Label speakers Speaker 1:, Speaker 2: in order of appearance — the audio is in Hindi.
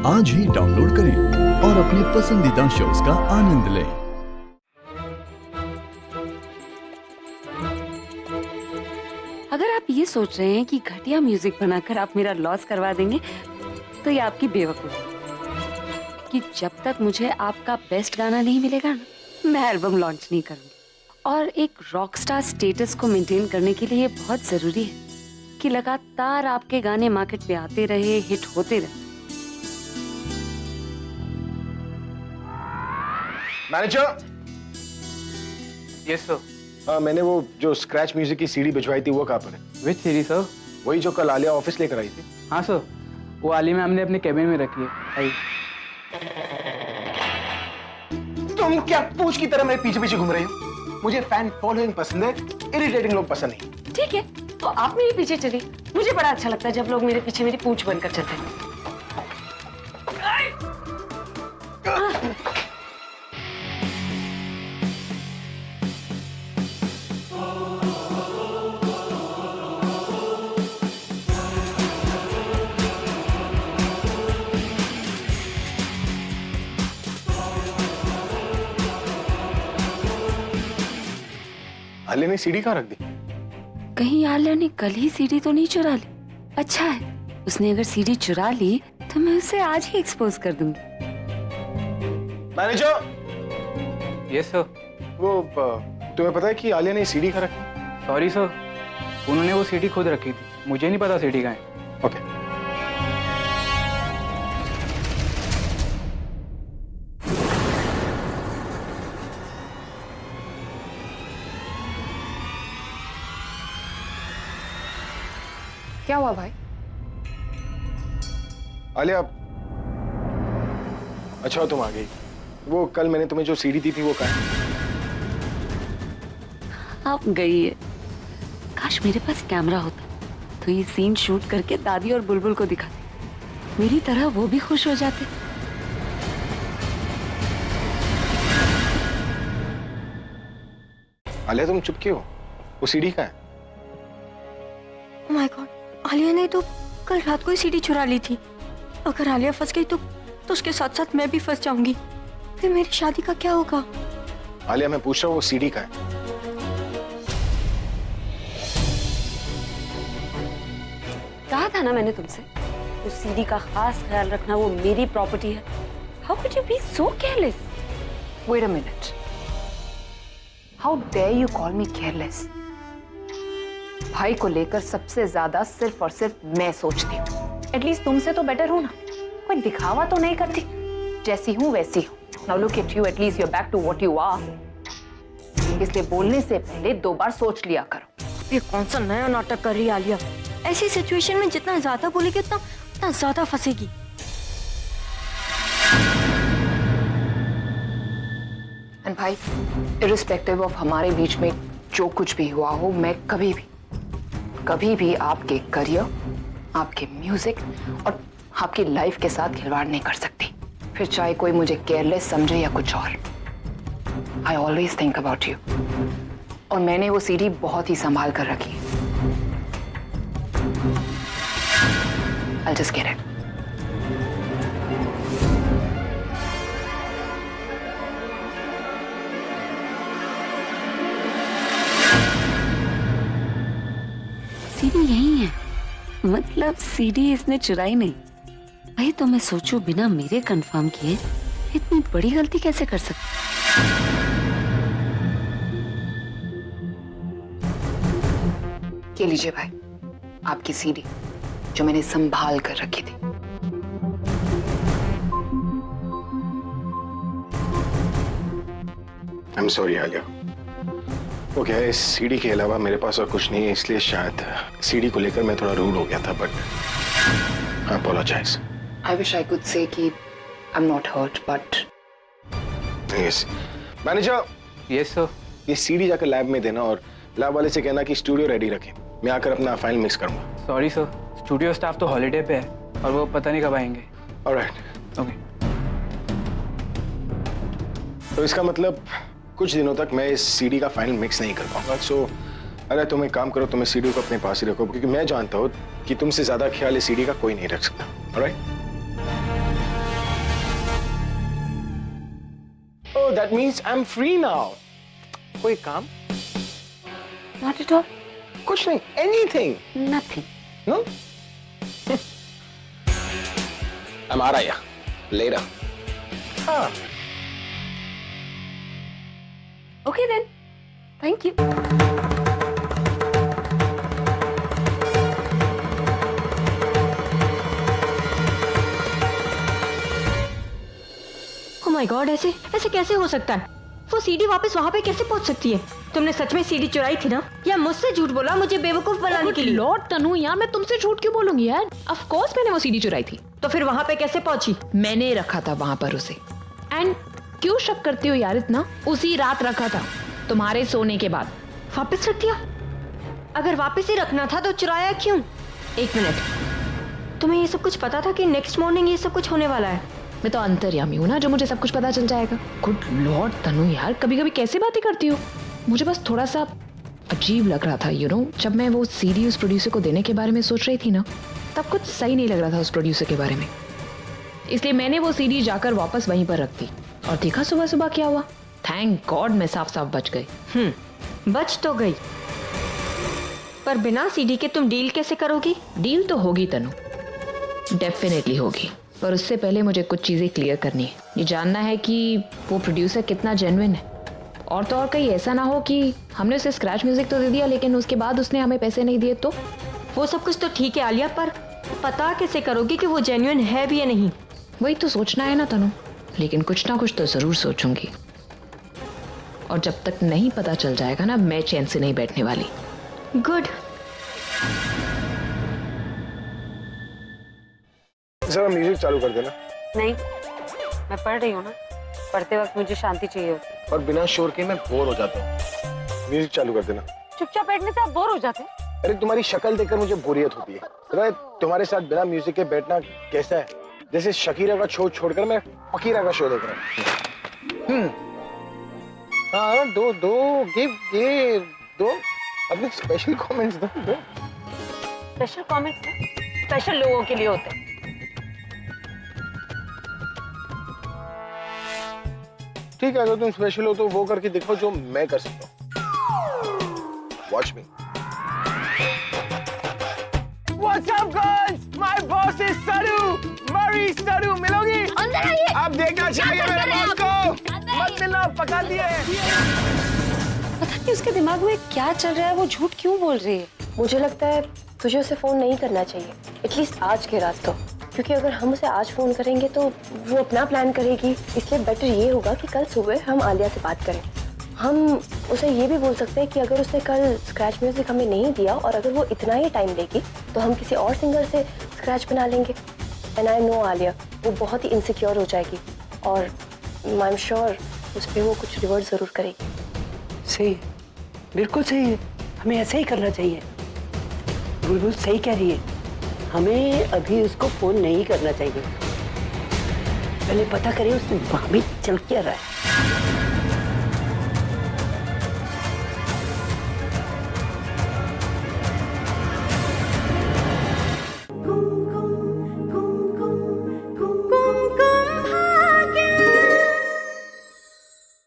Speaker 1: आज ही डाउनलोड करें और अपने पसंदीदा शोज का आनंद लें।
Speaker 2: अगर आप ये सोच रहे हैं कि घटिया म्यूजिक बनाकर आप मेरा लॉस करवा देंगे तो ये आपकी बेवकूफ़ी कि जब तक मुझे आपका बेस्ट गाना नहीं मिलेगा ना, मैं एल्बम लॉन्च नहीं करूंगी। और एक रॉकस्टार स्टेटस को मेंटेन करने के लिए बहुत जरूरी है कि लगातार आपके गाने मार्केट पे आते रहे, हिट होते रहे।
Speaker 3: मैनेजर।
Speaker 4: Yes sir.
Speaker 3: हाँ, मैंने वो जो स्क्रैच म्यूजिक की सीडी भिजवाई थी वो कहाँ पर है?
Speaker 4: विच सीडी सर?
Speaker 3: वही जो कल आलिया ऑफिस लेकर आई थी।
Speaker 4: हाँ सर, वो आली मैम ने अपने कैबिन में रखी है। आई।
Speaker 3: तुम क्या पूछ की तरह मेरे पीछे पीछे घूम रही हो? मुझे फैन फॉलोइंग पसंद है, इरिटेटिंग लोग पसंद नहीं।
Speaker 2: ठीक है, तो आप मेरे पीछे चलिए। मुझे बड़ा अच्छा लगता है जब लोग मेरे पीछे मेरी पूंछ बनकर चलते हैं।
Speaker 3: आलिया ने सीडी कहाँ रख दी?
Speaker 2: कहीं आलिया ने कल ही सीडी तो नहीं चुरा ली? अच्छा है, उसने अगर सीडी चुरा ली तो मैं उसे आज ही एक्सपोज कर दूंगी।
Speaker 3: मैनेजर।
Speaker 4: Yes sir.
Speaker 3: वो तुम्हें पता है कि आलिया ने सीडी कहाँ रखी?
Speaker 4: सॉरी सर, उन्होंने वो सीडी खुद रखी थी, मुझे नहीं पता सीडी कहाँ है।
Speaker 3: ओके।
Speaker 5: क्या हुआ भाई?
Speaker 3: आलिया, अच्छा तुम आ गई। वो कल मैंने तुम्हें जो सीडी दी थी वो कहाँ है?
Speaker 2: आप गई है। काश मेरे पास कैमरा होता तो ये सीन शूट करके दादी और बुलबुल को दिखाती। मेरी तरह वो भी खुश हो जाते।
Speaker 3: आलिया तुम चुप क्यों हो? वो सीडी कहाँ है?
Speaker 5: ओह माय गॉड, आलिया ने तो कल रात को ही सीडी चुरा ली थी। अगर आलिया फंस गई तो उसके साथ साथ मैं भी फंस जाऊंगी। फिर मेरी शादी का क्या होगा?
Speaker 3: आलिया मैं पूछ रहा हूँ वो सीडी कहाँ है?
Speaker 2: कहा था ना मैंने तुमसे, उस सीडी का खास ख्याल रखना, वो मेरी प्रॉपर्टी है। How could you be so careless?
Speaker 6: Wait a minute. How dare you call me careless? भाई को लेकर सबसे ज्यादा सिर्फ और सिर्फ मैं सोचती हूँ। एटलीस्ट तुमसे तो बेटर हूँ ना, कोई दिखावा तो नहीं करती, जैसी हूँ वैसी हूँ। Now look at you, at least you're back to what you are. इसलिए बोलने से पहले 2 बार सोच लिया करो।
Speaker 5: ये कौन सा नया नाटक कर रही है आलिया? ऐसी सिचुएशन में जितना ज्यादा बोलेगी उतना ज्यादा फंसेगी।
Speaker 6: एंड भाई, इर्रिस्पेक्टिव ऑफ हमारे बीच में जो कुछ भी हुआ हो, मैं कभी भी आपके करियर, आपके म्यूजिक और आपकी लाइफ के साथ खिलवाड़ नहीं कर सकती। फिर चाहे कोई मुझे केयरलेस समझे या कुछ और। I always think about you. और मैंने वो सीडी बहुत ही संभाल कर रखी है। I'll just get it.
Speaker 2: CD यही है, मतलब सीडी इसने चुराई नहीं। भाई तो मैं सोचूं बिना मेरे कंफर्म किए इतनी बड़ी गलती कैसे कर सकती?
Speaker 6: ये लीजिए भाई, आपकी सीडी जो मैंने संभाल कर रखी थी।
Speaker 3: I'm sorry Alia. वो क्या है, इस सीडी के अलावा मेरे पास और कुछ नहीं है, इसलिए शायद सीडी को लेकर मैं थोड़ा रूड हो गया था, but I apologize.
Speaker 6: I wish I could say कि I'm not hurt, but
Speaker 3: Yes. Manager.
Speaker 4: Yes sir.
Speaker 3: ये सीडी जाकर लैब में देना और लैब वाले से कहना कि स्टूडियो रेडी रखें। मैं आकर अपना फाइल मिक्स करूंगा।
Speaker 4: सॉरी सर, स्टूडियो स्टाफ तो हॉलीडे पे है और वो पता नहीं कब आएंगे।
Speaker 3: ऑलराइट।
Speaker 4: ओके।
Speaker 3: तो इसका मतलब कुछ दिनों तक मैं इस सीडी का फाइनल मिक्स नहीं कर पाऊंगा। सो अगर तुम एक काम करो, तुम इस सीडी को अपने पास ही रखो, क्योंकि मैं जानता हूँ कि तुमसे ज्यादा ख्याल इस सीडी का कोई नहीं रख सकता। Alright? that means I'm free now. कोई काम?
Speaker 2: Not at all.
Speaker 3: कुछ नहीं, anything.
Speaker 2: Nothing.
Speaker 3: No? I'm out of here. Later. हाँ.
Speaker 2: Okay then. Thank you.
Speaker 5: Oh my God, ऐसे ऐसे कैसे हो सकता है? वो सीडी वापस वहाँ पे कैसे पहुँच सकती है? तुमने सच में सीडी चुराई थी ना? या मुझसे झूठ बोला मुझे बेवकूफ बनाने के लिए?
Speaker 7: लॉर्ड तनु यार, मैं तुमसे झूठ क्यों बोलूंगी यार? ऑफ कोर्स मैंने वो सीडी चुराई थी।
Speaker 5: तो फिर वहाँ पे कैसे पहुँची?
Speaker 7: मैंने रखा था वहां पर उसे। एंड क्यों शक करती हो यार इतना? उसी रात रखा था, तुम्हारे सोने के बाद।
Speaker 5: वापस रख दिया? अगर वापस ही रखना था तो चुराया क्यों? एक मिनट, तुम्हें ये सब कुछ पता था कि नेक्स्ट मॉर्निंग ये सब कुछ होने वाला है?
Speaker 7: मैं तो अंतर्यामी हूँ ना, जो मुझे सब कुछ पता चल जाएगा। गुड लॉर्ड तनु यार, कभी कभी कैसे बातें करती हो? मुझे बस थोड़ा सा अजीब लग रहा था, यू नो, जब मैं वो सीडी उस प्रोड्यूसर को देने के बारे में सोच रही थी ना, तब कुछ सही नहीं लग रहा था उस प्रोड्यूसर के बारे में। इसलिए मैंने वो सीडी जाकर वापस वहीं पर रख दी। और देखा सुबह सुबह क्या हुआ। थैंक गॉड मैं साफ साफ बच गई।
Speaker 5: बच तो गई, पर बिना सीडी के तुम डील कैसे करोगी?
Speaker 7: डील तो होगी तनु, डेफिनेटली होगी, पर उससे पहले मुझे कुछ चीज़ें क्लियर करनी है। ये जानना है कि वो प्रोड्यूसर कितना जेन्युइन है, और तो और कहीं ऐसा ना हो कि हमने उसे स्क्रैच म्यूजिक तो दे दिया लेकिन उसके बाद उसने हमें पैसे नहीं दिए तो।
Speaker 5: वो सब कुछ तो ठीक है आलिया, पर पता कैसे करोगी कि वो जेन्युइन है भी या नहीं?
Speaker 7: वही तो सोचना है ना तनु, लेकिन कुछ ना कुछ तो ज़रूर सोचूंगी। और जब तक नहीं पता चल जाएगा ना, मैं चैन से नहीं बैठने वाली।
Speaker 5: गुड।
Speaker 3: जरा म्यूजिक चालू कर देना।
Speaker 2: नहीं, मैं पढ़ रही हूँ ना, पढ़ते वक्त मुझे शांति चाहिए होती है।
Speaker 3: और बिना शोर के मैं बोर हो जाता हूँ। म्यूजिक चालू कर देना।
Speaker 2: चुपचाप बैठने से आप बोर हो जाते हैं?
Speaker 3: अरे तुम्हारी शक्ल देखकर मुझे बोरियत होती है। अरे तुम्हारे साथ बिना म्यूजिक के बैठना कैसा है? जैसे शकीरा का शो छोड़कर मैं फकीरा का शो देख रहा हूँ। हाँ, दो गिव दो अपने स्पेशल कमेंट्स दो।
Speaker 2: स्पेशल कमेंट्स स्पेशल लोगों के लिए होते हैं।
Speaker 3: ठीक है, अगर तुम स्पेशल हो तो वो करके देखो जो मैं कर सकता हूँ। Watch me. What's up guys? My boss is Saru. Marie Saru, मिलोगी?
Speaker 8: अंदर आइए।
Speaker 3: आप देखना चाहिए मेरे बॉस को। मत मिलना, पका दिए।
Speaker 2: पता नहीं उसके दिमाग में क्या चल रहा है, वो झूठ क्यों बोल रही है?
Speaker 8: मुझे लगता है तुझे उसे फोन नहीं करना चाहिए, एटलीस्ट आज के रात तो, क्योंकि अगर हम उसे आज फोन करेंगे तो वो अपना प्लान करेगी। इसलिए बेटर ये होगा कि कल सुबह हम आलिया से बात करें। हम उसे ये भी बोल सकते हैं कि अगर उसने कल स्क्रैच म्यूजिक हमें नहीं दिया और अगर वो इतना ही टाइम लेगी तो हम किसी और सिंगर से स्क्रैच बना लेंगे। एंड आई नो आलिया, वो बहुत ही इनसिक्योर हो जाएगी और आई एम श्योर उस पर वो कुछ रिवर्ट जरूर करेगी।
Speaker 9: सही है, बिल्कुल सही है, हमें ऐसा ही करना चाहिए। बुलबुल सही कह रही है, हमें अभी उसको फोन नहीं करना चाहिए। पहले पता करें उसमें वहां भी चल क्या रहा है।